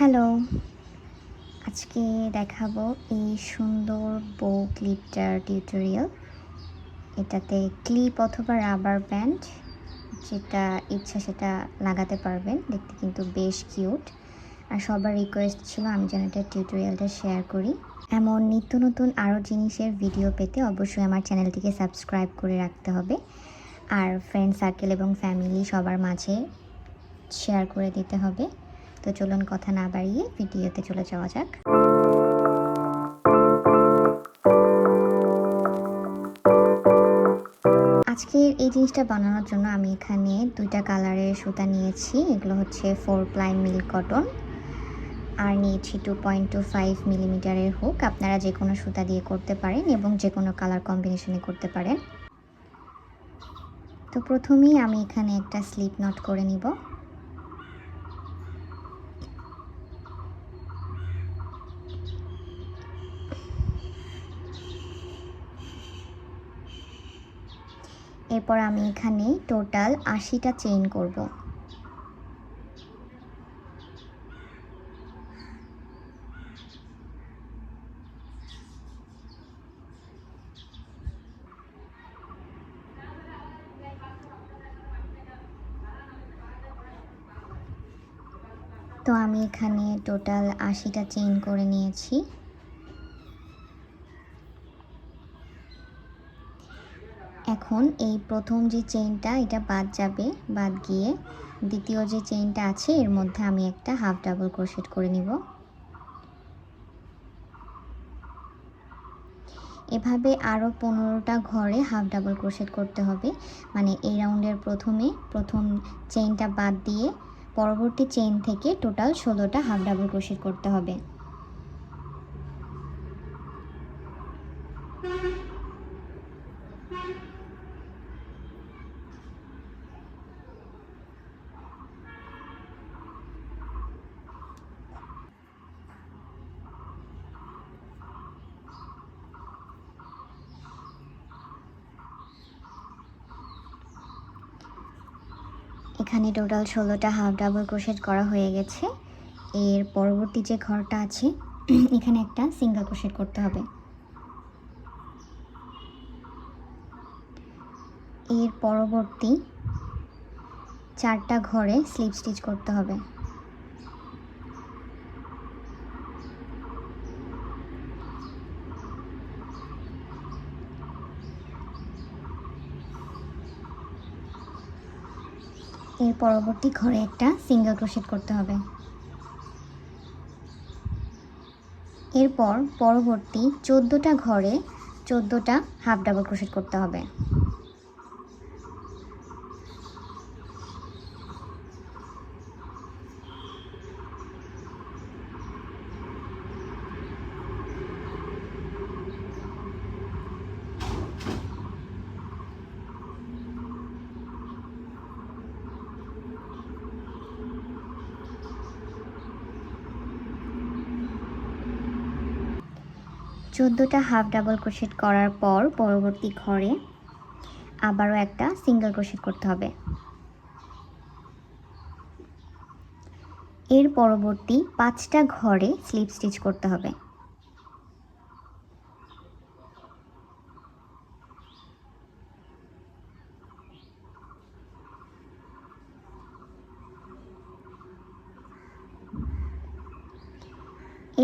Hello, আজকে দেখাবো এই সুন্দর বো ক্লিপটার টিউটোরিয়াল। এটাতে ক্লিপ অথবা রাবার ব্যান্ড যেটা ইচ্ছা সেটা লাগাতে পারবেন। দেখতে কিন্তু বেশ কিউট। আর সবার রিকোয়েস্ট ছিল আমি যেন এটা টিউটোরিয়ালটা শেয়ার করি। এমন নিত্য নতুন আরও জিনিসের ভিডিও পেতে অবশ্যই আমার চ্যানেলটিকে সাবস্ক্রাইব করে রাখতে হবে। আর ফ্রেন্ড সার্কেল এবং ফ্যামিলি সবার মাঝে শেয়ার করে দিতে হবে। তো চলুন কথা না বাড়িয়ে ভিডিওতে চলে যাওয়া যাক। আজকের এই জিনিসটা বানানোর জন্য আমি এখানে দুইটা কালারের সুতা নিয়েছি। এগুলো হচ্ছে 4 প্লাই মিল কটন, আর নিয়েছি 2.25 মিলিমিটারের হুক। আপনারা যে কোনো সুতা দিয়ে করতে পারেন এবং যে কোনো কালার কম্বিনেশনে করতে পারেন। তো প্রথমেই আমি এখানে একটা স্লিপ নট করে নিব। এরপর আমি এখানে টোটাল 80টা চেইন করব। তো আমি এখানে টোটাল 80টা চেইন করে নিয়েছি। এখন এই প্রথম যে চেইনটা এটা বাদ যাবে, বাদ গিয়ে দ্বিতীয় যে চেইনটা আছে এর মধ্যে আমি একটা হাফ ডাবল ক্রোশেট করে নিব। এভাবে আরও 15টা ঘরে হাফ ডাবল ক্রোশেট করতে হবে। মানে এই রাউন্ডের প্রথম চেইনটা বাদ দিয়ে পরবর্তী চেইন থেকে টোটাল 16টা হাফ ডাবল ক্রোশেট করতে হবে। এখানে টোটাল 16টা হাফ ডাবল ক্রোশেট করা হয়ে গেছে। এর পরবর্তী যে ঘরটা আছে এখানে একটা সিঙ্গেল ক্রোশেট করতে হবে। এর পরবর্তী 4টা ঘরে স্লিপ স্টিচ করতে হবে। এর পরবর্তী ঘরে একটা সিঙ্গেল ক্রোশেট করতে হবে। এরপর পরবর্তী 14টা ঘরে 14টা হাফ ডাবল ক্রোশেট করতে হবে। চোদ্দোটা হাফ ডাবল ক্রোশেট করার পর পরবর্তী ঘরে আবারও একটা সিঙ্গেল ক্রোশেট করতে হবে। এর পরবর্তী 5টা ঘরে স্লিপ স্টিচ করতে হবে।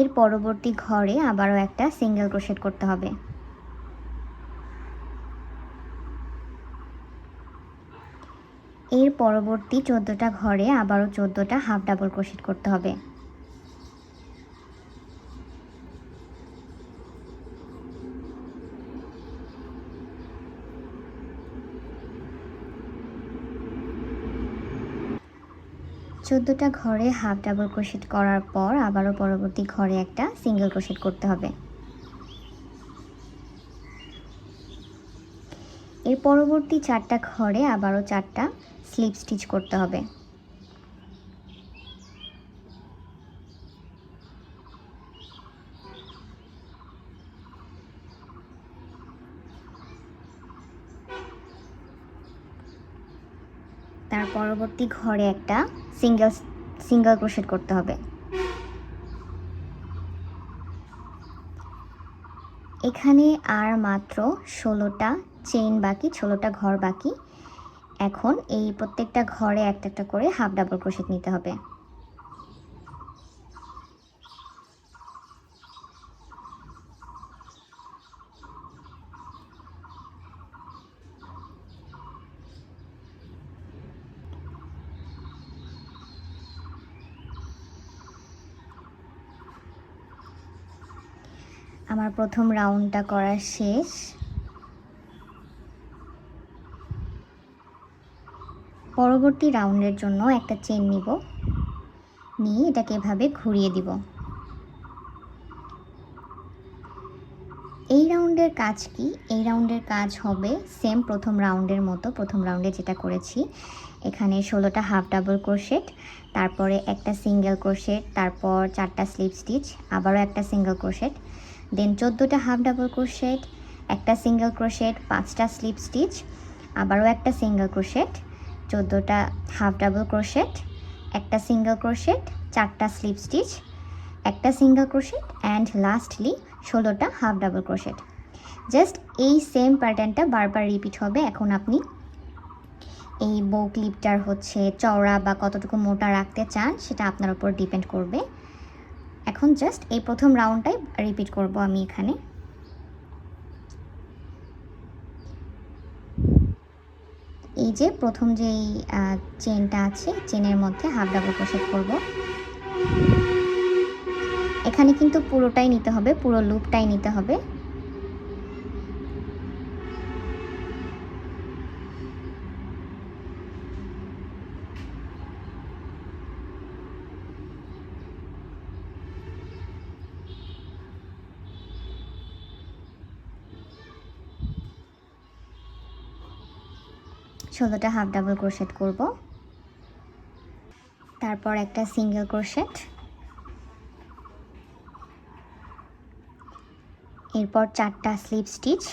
এর পরবর্তী ঘরে আবারও একটা সিঙ্গেল ক্রোশেট করতে হবে। এর পরবর্তী 14টা ঘরে আবারও 14টা হাফ ডাবল ক্রোশেট করতে হবে। চোদ্দোটা ঘরে হাফ ডাবল ক্রোশেট করার পর আবারও পরবর্তী ঘরে একটা সিঙ্গেল ক্রোশেট করতে হবে। এর পরবর্তী 4টা ঘরে আবারও 4টা স্লিপ স্টিচ করতে হবে। তার পরবর্তী ঘরে একটা সিঙ্গেল ক্রোশেট করতে হবে। এখানে আর মাত্র 16টা চেইন বাকি, 16টা ঘর বাকি। এখন এই প্রত্যেকটা ঘরে একটা একটা করে হাফ ডাবল ক্রোশেট নিতে হবে। আমার প্রথম রাউন্ডটা করা শেষ। পরবর্তী রাউন্ডের জন্য একটা চেন নিব, নিয়ে এটাকে এভাবে ঘুরিয়ে দিব। এই রাউন্ডের কাজ কি? এই রাউন্ডের কাজ হবে সেম প্রথম রাউন্ডের মতো। প্রথম রাউন্ডে যেটা করেছি, এখানে 16টা হাফ ডাবল ক্রোশেট, তারপরে একটা সিঙ্গেল ক্রোশেট, তারপর 4টা স্লিপ স্টিচ, আবারও একটা সিঙ্গেল ক্রোশেট, দেন 14টা হাফ ডাবল ক্রোশেট, একটা সিঙ্গেল ক্রোশেট, 5টা স্লিপ স্টিচ, আবারও একটা সিঙ্গেল ক্রোশেট, 14টা হাফ ডাবল ক্রোশেট, একটা সিঙ্গেল ক্রোশেট, 4টা স্লিপ স্টিচ, একটা সিঙ্গেল ক্রোশেট, অ্যান্ড লাস্টলি 16টা হাফ ডাবল ক্রোশেট। জাস্ট এই সেম প্যাটার্নটা বারবার রিপিট হবে। এখন আপনি এই বো ক্লিপটার চওড়া বা কতটুকু মোটা রাখতে চান সেটা আপনার উপর ডিপেন্ড করবে। এখন জাস্ট এই প্রথম রাউন্ডটাই রিপিট করব আমি এখানে। এই যে প্রথম যেই চেনটা আছে, চেনের মধ্যে হাফ ডাবল ক্রোশেট করব। এখানে কিন্তু পুরোটাই নিতে হবে, পুরো লুপটাই নিতে হবে। ষোলোটা হাফ ডাবল ক্রোশেট করব, তারপর একটা সিঙ্গেল ক্রোশেট, এরপর 4টা স্লিপ স্টিচ,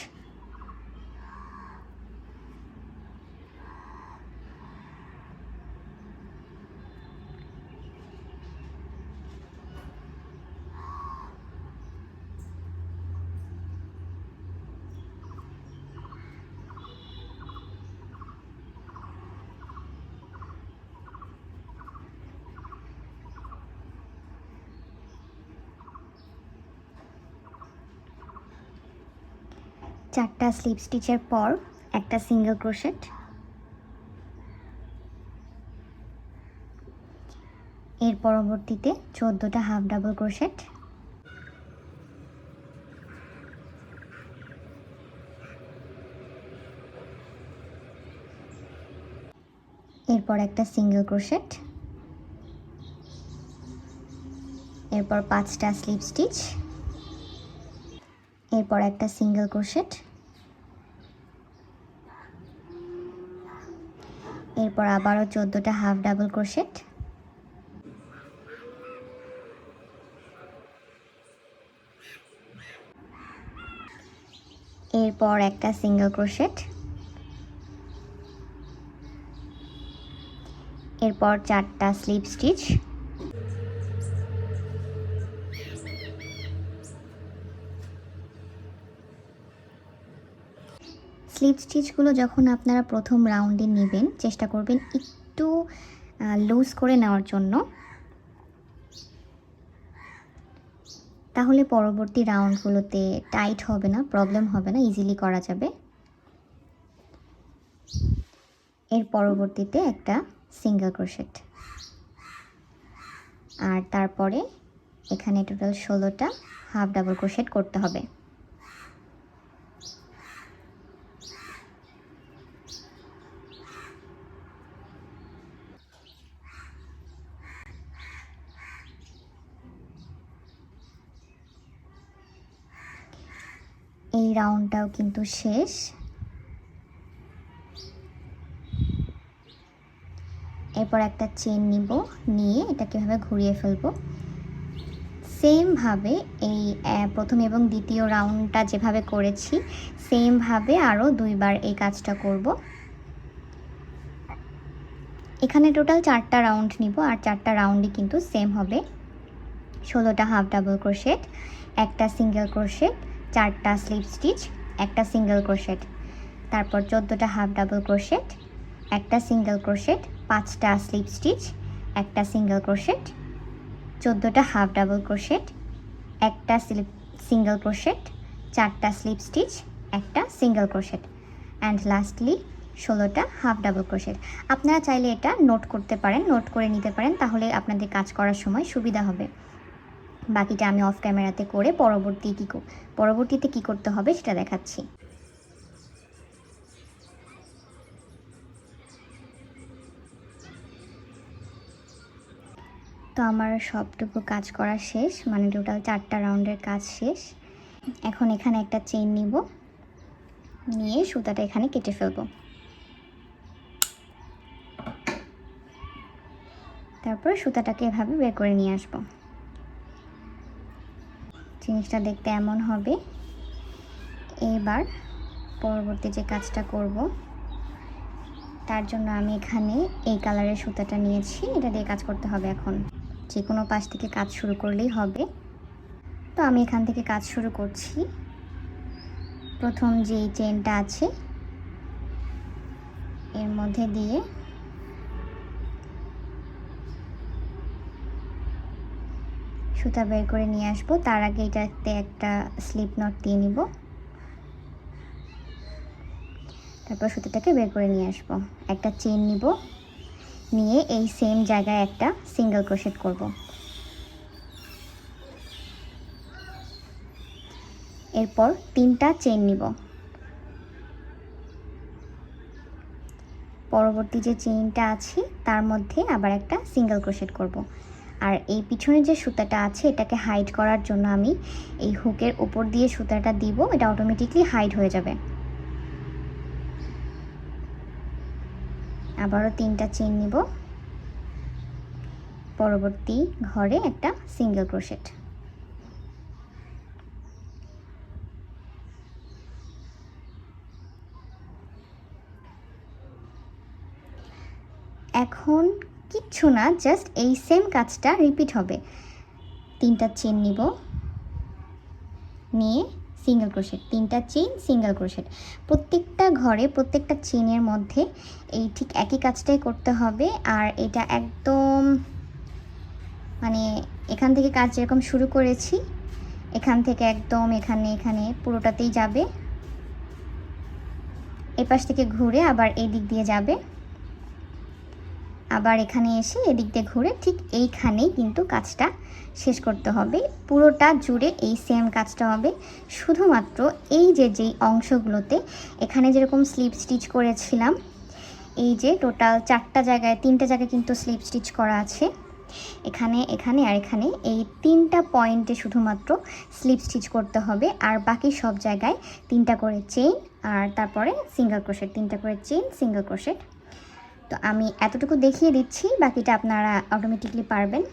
চারটা স্লিপ স্টিচের পর একটা সিঙ্গেল ক্রোশেট, এর পরবর্তীতে 14টা হাফ ডাবল ক্রোশেট, এরপর একটা সিঙ্গেল ক্রোশেট, এরপর 5টা স্লিপ স্টিচ, এরপর একটা সিঙ্গেল ক্রোশেট, এরপর আবারও 14টা হাফ ডাবল ক্রোশেট, এরপর একটা সিঙ্গেল ক্রোশেট, এরপর 4টা স্লিপ স্টিচ, স্লিপ স্টিচগুলো যখন আপনারা প্রথম রাউন্ডে নেবেন, চেষ্টা করবেন একটু লুজ করে নেওয়ার জন্য, তাহলে পরবর্তী রাউন্ডগুলোতে টাইট হবে না, প্রবলেম হবে না, ইজিলি করা যাবে। এর পরবর্তীতে একটা সিঙ্গেল ক্রোশেট, আর তারপরে এখানে টোটাল 16টা হাফ ডাবল ক্রোশেট করতে হবে। এই রাউন্ডটাও কিন্তু শেষ। এরপর একটা চেন নিব, নিয়ে এটাকে এভাবে ঘুরিয়ে ফেলব। সেমভাবে এই প্রথম এবং দ্বিতীয় রাউন্ডটা যেভাবে করেছি সেমভাবে আরও 2বার এই কাজটা করব। এখানে টোটাল 4টা রাউন্ড নিব, আর 4টা রাউন্ডই কিন্তু সেম হবে। 16টা হাফ ডাবল ক্রোশেট, একটা সিঙ্গেল ক্রোশেট, 4টা স্লিপ স্টিচ, একটা সিঙ্গেল ক্রোশেট, তারপর 14টা হাফ ডাবল ক্রোশেট, একটা সিঙ্গেল ক্রোশেট, 5টা স্লিপ স্টিচ, একটা সিঙ্গেল ক্রোশেট, 14টা হাফ ডাবল ক্রোশেট, একটা সিঙ্গেল ক্রোশেট, 4টা স্লিপ স্টিচ, একটা সিঙ্গেল ক্রোশেট, অ্যান্ড লাস্টলি 16টা হাফ ডাবল ক্রোশেট। আপনারা চাইলে এটা নোট করতে পারেন, নোট করে নিতে পারেন, তাহলে আপনাদের কাজ করার সময় সুবিধা হবে। বাকিটা আমি অফ ক্যামেরাতে করে পরবর্তীতে কি করতে হবে সেটা দেখাচ্ছি। তো আমার সবটুকু কাজ করা শেষ, মানে টোটাল 4টা রাউন্ডের কাজ শেষ। এখন এখানে একটা চেইন নিব, নিয়ে সুতাটা এখানে কেটে ফেলবো। তারপর সুতাটাকে এভাবে বের করে নিয়ে আসব। জিনিসটা দেখতে এমন হবে। এবার পরবর্তী যে কাজটা করব তার জন্য আমি এখানে এই কালারের সুতাটা নিয়েছি, এটা দিয়ে কাজ করতে হবে। এখন যে কোনো পাশ থেকে কাজ শুরু করলেই হবে। তো আমি এখান থেকে কাজ শুরু করছি। প্রথম যে চেনটা আছে এর মধ্যে দিয়ে সুতা বের করে নিয়ে আসবো। তার আগে এটাতে একটা স্লিপ নট দিয়ে নিব, তারপর সুতাটাকে বের করে নিয়ে আসবো। একটা চেন নিব, নিয়ে এই সেম জায়গায় একটা সিঙ্গেল ক্রোশেট করব। এরপর 3টা চেন নিব। পরবর্তী যে চেইনটা আছে তার মধ্যে আবার একটা সিঙ্গেল ক্রোশেট করব। আর এই পিছনে যে সুতাটা আছে এটাকে হাইড করার জন্য আমি এই হুকের উপর দিয়ে সুতাটা দিব, এটা অটোমেটিকলি হাইড হয়ে যাবে। আবারও 3টা চেইন নিব, পরবর্তী ঘরে একটা সিঙ্গেল ক্রোশেট। এখন কিচ্ছু না, জাস্ট এই সেম কাজটা রিপিট হবে। 3টা চেন নিব, নিয়ে সিঙ্গেল ক্রোশেট, 3টা চেইন সিঙ্গেল ক্রোশেট। প্রত্যেকটা ঘরে প্রত্যেকটা চেনের মধ্যে এই ঠিক একই কাজটাই করতে হবে। আর এটা একদম মানে এখান থেকে কাজ যেরকম শুরু করেছি এখান থেকে একদম এখানে পুরোটাতেই যাবে। এপাশ থেকে ঘুরে আবার এই দিক দিয়ে যাবে, আবার এখানে এসে এদিক দিয়ে ঘুরে ঠিক এইখানেই কিন্তু কাজটা শেষ করতে হবে। পুরোটা জুড়ে এই সেম কাজটা হবে, শুধুমাত্র এই যেই অংশগুলোতে এখানে যেরকম স্লিপ স্টিচ করেছিলাম, এই যে টোটাল 4টা জায়গায় 3টা জায়গায় কিন্তু স্লিপ স্টিচ করা আছে, এখানে আর এখানে এই 3টা পয়েন্টে শুধুমাত্র স্লিপ স্টিচ করতে হবে। আর বাকি সব জায়গায় 3টা করে চেইন আর তারপরে সিঙ্গেল ক্রোশেট, 3টা করে চেইন সিঙ্গেল ক্রোশেট। তো আমি এতটুকু দেখিয়ে দিচ্ছি, বাকিটা আপনারা অটোমেটিকলি পারবেন।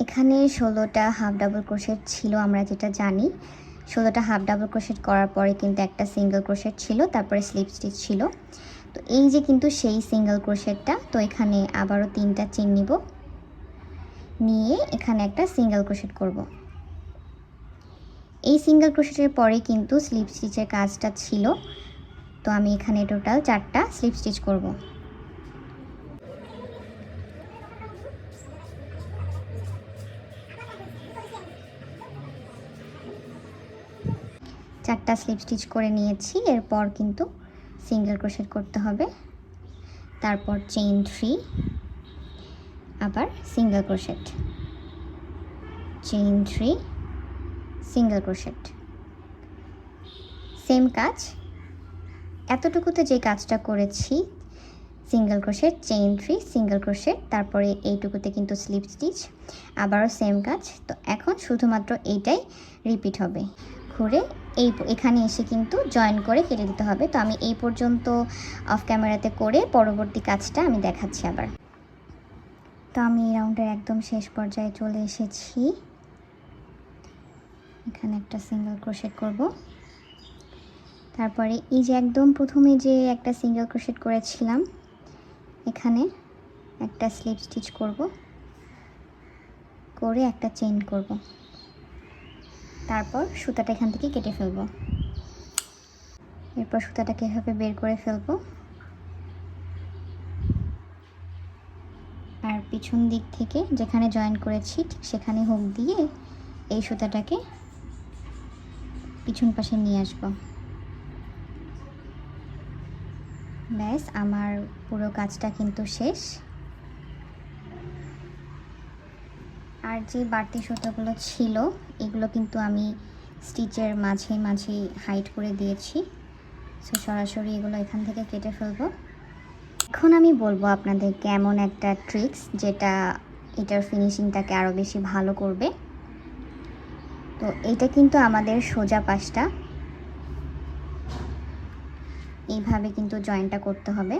এখানে 16টা হাফ ডাবল ক্রোশেট ছিল, আমরা যেটা জানি 16টা হাফ ডাবল ক্রোশেট করার পরে কিন্তু একটা সিঙ্গেল ক্রোশেট ছিল, তারপরে স্লিপ স্টিচ ছিল। তো এই যে কিন্তু সেই সিঙ্গেল ক্রোশেটটা, তো এখানে আবারও 3টা চেন নিব, নিয়ে এখানে একটা সিঙ্গেল ক্রোশেট করব। এই সিঙ্গেল ক্রোশেটের পরে কিন্তু স্লিপ স্টিচের কাজটা ছিল, তো আমি এখানে টোটাল 4টা স্লিপ স্টিচ করব। চারটা স্লিপ স্টিচ করে নিয়েছি। এরপর কিন্তু সিঙ্গেল ক্রোশেট করতে হবে, তারপর চেইন 3, আবার single crochet, chain 3, single crochet. Same কাজ, এতটুকুতে যে কাজটা করেছি single crochet, chain 3, single crochet, তারপরে এইটুকুতে কিন্তু স্লিপ স্টিচ, আবারও সেম কাজ। তো এখন শুধুমাত্র এইটাই রিপিট হবে, ঘুরে এখানে এসে কিন্তু জয়েন করে কেটে দিতে হবে। তো আমি এই পর্যন্ত অফ ক্যামেরাতে করে পরবর্তী কাজটা আমি দেখাচ্ছি আবার। তো আমি এই রাউন্ডের একদম শেষ পর্যায়ে চলে এসেছি। এখানে একটা সিঙ্গেল ক্রোশেট করব, তারপরে এই যে একদম প্রথমে যে একটা সিঙ্গেল ক্রোশেট করেছিলাম এখানে একটা স্লিপ স্টিচ করব, করে একটা চেইন করব। তারপর সুতাটা এখান থেকে কেটে ফেলবো। এরপর সুতাটাকে এভাবে বের করে ফেলবো, আর পিছন দিক থেকে যেখানে জয়েন করেছি ঠিক সেখানে হুক দিয়ে এই সুতাটাকে পিছন পাশে নিয়ে আসব। ব্যাস, আমার পুরো কাজটা কিন্তু শেষ। আর যে বাড়তি সুতাগুলো ছিল এগুলো কিন্তু আমি স্টিচের মাঝে মাঝে হাইড করে দিয়েছি, সো সরাসরি এগুলো এখান থেকে কেটে ফেলবো। এখন আমি বলবো আপনাদেরকে এমন একটা ট্রিক্স যেটা এটার ফিনিশিংটাকে আরও বেশি ভালো করবে। তো এটা কিন্তু আমাদের সোজা পাশটা এইভাবে কিন্তু জয়েন্টটা করতে হবে,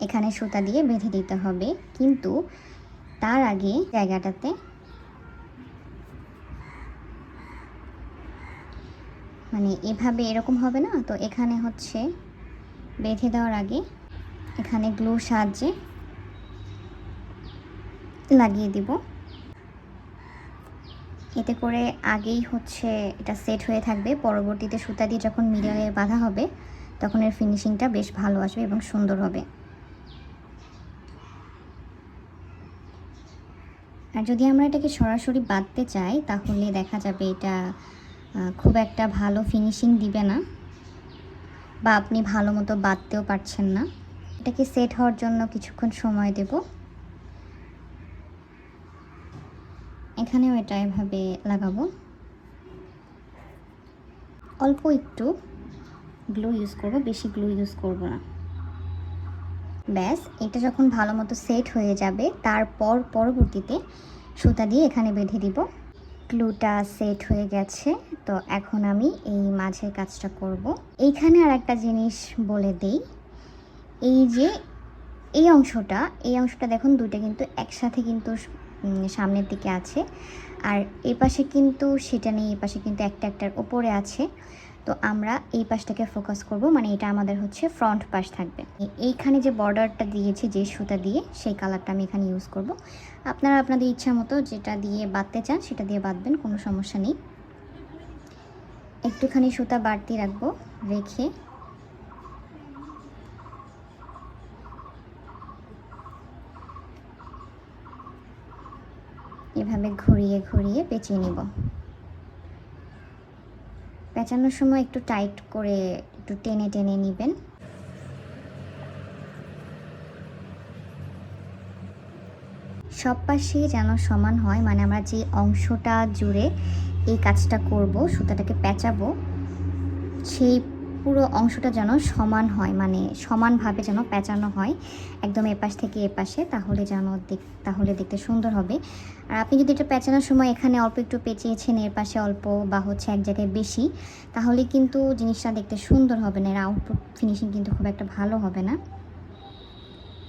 এখানে সুতা দিয়ে বেঁধে দিতে হবে। কিন্তু তার আগে জায়গাটাতে মানে এভাবে এরকম হবে না, তো এখানে হচ্ছে বেঁধে দেওয়ার আগে এখানে গ্লুর সাহায্যে লাগিয়ে দিব। এতে করে আগেই হচ্ছে এটা সেট হয়ে থাকবে, পরবর্তীতে সুতা দিয়ে যখন মিডলে বাঁধা হবে তখন এর ফিনিশিংটা বেশ ভালো আসবে এবং সুন্দর হবে। আর যদি আমরা এটাকে সরাসরি বাঁধতে চাই তাহলে দেখা যাবে এটা খুব একটা ভালো ফিনিশিং দিবে না, বা আপনি ভালো মতো বাঁধতেও পারছেন না। এটাকে সেট হওয়ার জন্য কিছুক্ষণ সময় দেব। এখানেও এটা এভাবে লাগাবো, অল্প একটু গ্লু ইউজ করব, বেশি গ্লু ইউজ করব না। ব্যাস, এটা যখন ভালো মতো সেট হয়ে যাবে তারপর পরবর্তীতে সুতা দিয়ে এখানে বেঁধে দিব। গ্লুটা সেট হয়ে গেছে, তো এখন আমি এই মাঝের কাজটা করব। এইখানে আর একটা জিনিস বলে দেই, এই যে এই অংশটা দেখুন দুটো কিন্তু একসাথে কিন্তু সামনের দিকে আছে, আর এই পাশে কিন্তু সেটা নেই, এই পাশে কিন্তু একটা একটার ওপরে আছে। তো আমরা এই পাশটাকে ফোকাস করব, মানে এটা আমাদের হচ্ছে ফ্রন্ট পাশ থাকবে। এইখানে যে বর্ডারটা দিয়েছি যে সুতা দিয়ে, সেই কালারটা আমি এখানে ইউজ করব। আপনারা আপনাদের ইচ্ছা মতো যেটা দিয়ে বাঁধতে চান সেটা দিয়ে বাঁধবেন, কোনো সমস্যা নেই। একটুখানি সুতা বাড়তি রাখবো, রেখে এভাবে ঘুরিয়ে ঘুরিয়ে পেঁচিয়ে নিব। পেঁচানোর সময় একটু টাইট করে একটু টেনে টেনে নেবেন। সব পাশে যেন সমান হয়, মানে আমরা যে অংশটা জুড়ে এই কাজটা করব, সুতাটাকে পেঁচাবো, সেই পুরো অংশটা যেন সমান হয়, মানে সমানভাবে যেন পেঁচানো হয় একদম এপাশ থেকে এপাশে, তাহলে দেখতে সুন্দর হবে। আর আপনি যদি এটা পেঁচানোর সময় এখানে অল্প একটু পেঁচিয়েছেন, এর পাশে অল্প বা হচ্ছে এক জায়গায় বেশি, তাহলে কিন্তু জিনিসটা দেখতে সুন্দর হবে না, এর আউটপুট ফিনিশিং কিন্তু খুব একটা ভালো হবে না।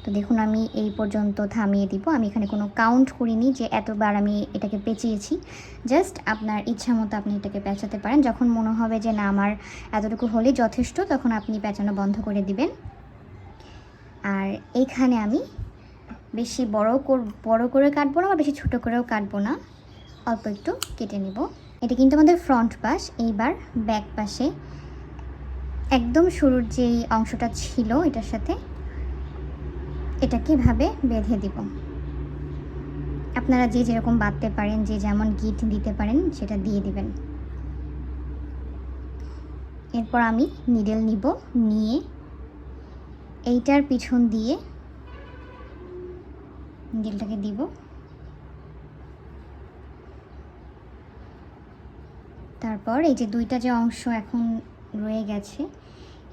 তো দেখুন আমি এই পর্যন্ত থামিয়ে দিব। আমি এখানে কোনো কাউন্ট করিনি যে এতবার আমি এটাকে পেঁচিয়েছি, জাস্ট আপনার ইচ্ছা মতো আপনি এটাকে পেঁচাতে পারেন। যখন মনে হবে যে না আমার এতটুকু হলেই যথেষ্ট, তখন আপনি পেঁচানো বন্ধ করে দিবেন। আর এইখানে আমি বেশি বড় করে কাটবো না, বা বেশি ছোট করেও কাটবো না, অল্প একটু কেটে নেব। এটা কিন্তু আমাদের ফ্রন্ট পাশ। এইবার ব্যাক পাশে একদম শুরুর যেই অংশটা ছিল এটার সাথে এটাকে এভাবে বেঁধে দিব। আপনারা যে যেরকম বাঁধতে পারেন, যে যেমন গিট দিতে পারেন সেটা দিয়ে দিবেন। এরপর আমি নিডেল নিব, নিয়ে এইটার পিছন দিয়ে নিডেলটাকে দিব। তারপর এই যে দুইটা যে অংশ এখন রয়ে গেছে,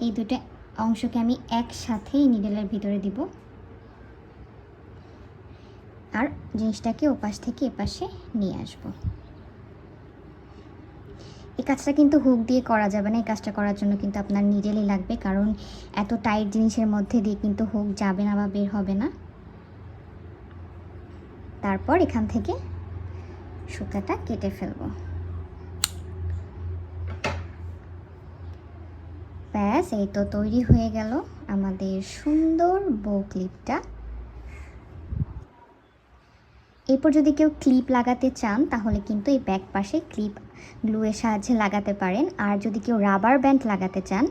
এই দুটো অংশকে আমি একসাথে নিডেলের ভিতরে দিব, আর জিনিসটাকে ওপাশ থেকে এপাশে নিয়ে আসব। এই কাজটা কিন্তু হুক দিয়ে করা যাবে না, এই কাজটা করার জন্য কিন্তু আপনার নিডেলই লাগবে, কারণ এত টাইট জিনিসের মধ্যে দিয়ে কিন্তু হুক যাবে না বা বের হবে না। তারপর এখান থেকে সুতাটা কেটে ফেলব। ব্যাস, এই তো তৈরি হয়ে গেল আমাদের সুন্দর বো ক্লিপটা। এরপর যদি কেউ ক্লিপ লাগাতে চান তাহলে কিন্তু এই ব্যাক পাশে ক্লিপ গ্লুয়ের সাহায্যে লাগাতে পারেন। আর যদি কেউ রাবার ব্যান্ড লাগাতে চান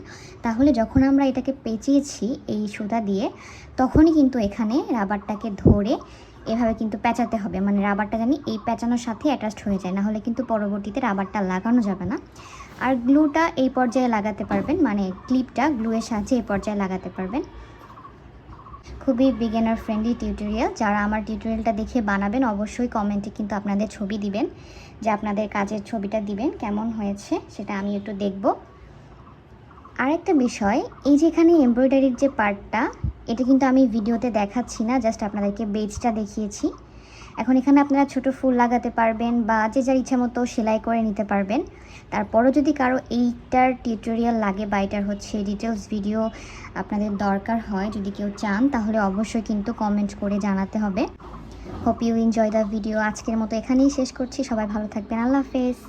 তাহলে যখন আমরা এটাকে পেঁচিয়েছি এই সুতা দিয়ে, তখনই কিন্তু এখানে রাবারটাকে ধরে এভাবে কিন্তু পেঁচাতে হবে, মানে রাবারটা জানি এই পেঁচানোর সাথে অ্যাটাচড হয়ে যায়, না হলে কিন্তু পরবর্তীতে রাবারটা লাগানো যাবে না। আর গ্লুটা এই পর্যায়ে লাগাতে পারবেন, মানে ক্লিপটা গ্লুয়ের সাহায্যে এই পর্যায়ে লাগাতে পারবেন। খুবই বিগিনার ফ্রেন্ডলি টিউটোরিয়াল। যারা আমার টিউটোরিয়ালটা দেখে বানাবেন অবশ্যই কমেন্টে কিন্তু আপনাদের ছবি দিবেন, যে আপনাদের কাজের ছবিটা দিবেন কেমন হয়েছে, সেটা আমি একটু দেখব। আরেকটা বিষয়, এই যে এখানে এমব্রয়ডারির যে পার্টটা, এটা কিন্তু আমি ভিডিওতে দেখাচ্ছি না, জাস্ট আপনাদেরকে বেজটা দেখিয়েছি। এখন এখানে আপনারা ছোট ফুল লাগাতে পারবেন বা যে যার ইচ্ছা মতো সেলাই করে নিতে পারবেন। তারপরও যদি কারো এইটার টিউটোরিয়াল লাগে বা এটার হচ্ছে ডিটেলস ভিডিও আপনাদের দরকার হয়, যদি কেউ চান, তাহলে অবশ্যই কিন্তু কমেন্ট করে জানাতে হবে। Hope you enjoy the video. আজকের মতো এখানেই শেষ করছি। সবাই ভালো থাকবেন। আল্লাহ হাফেজ।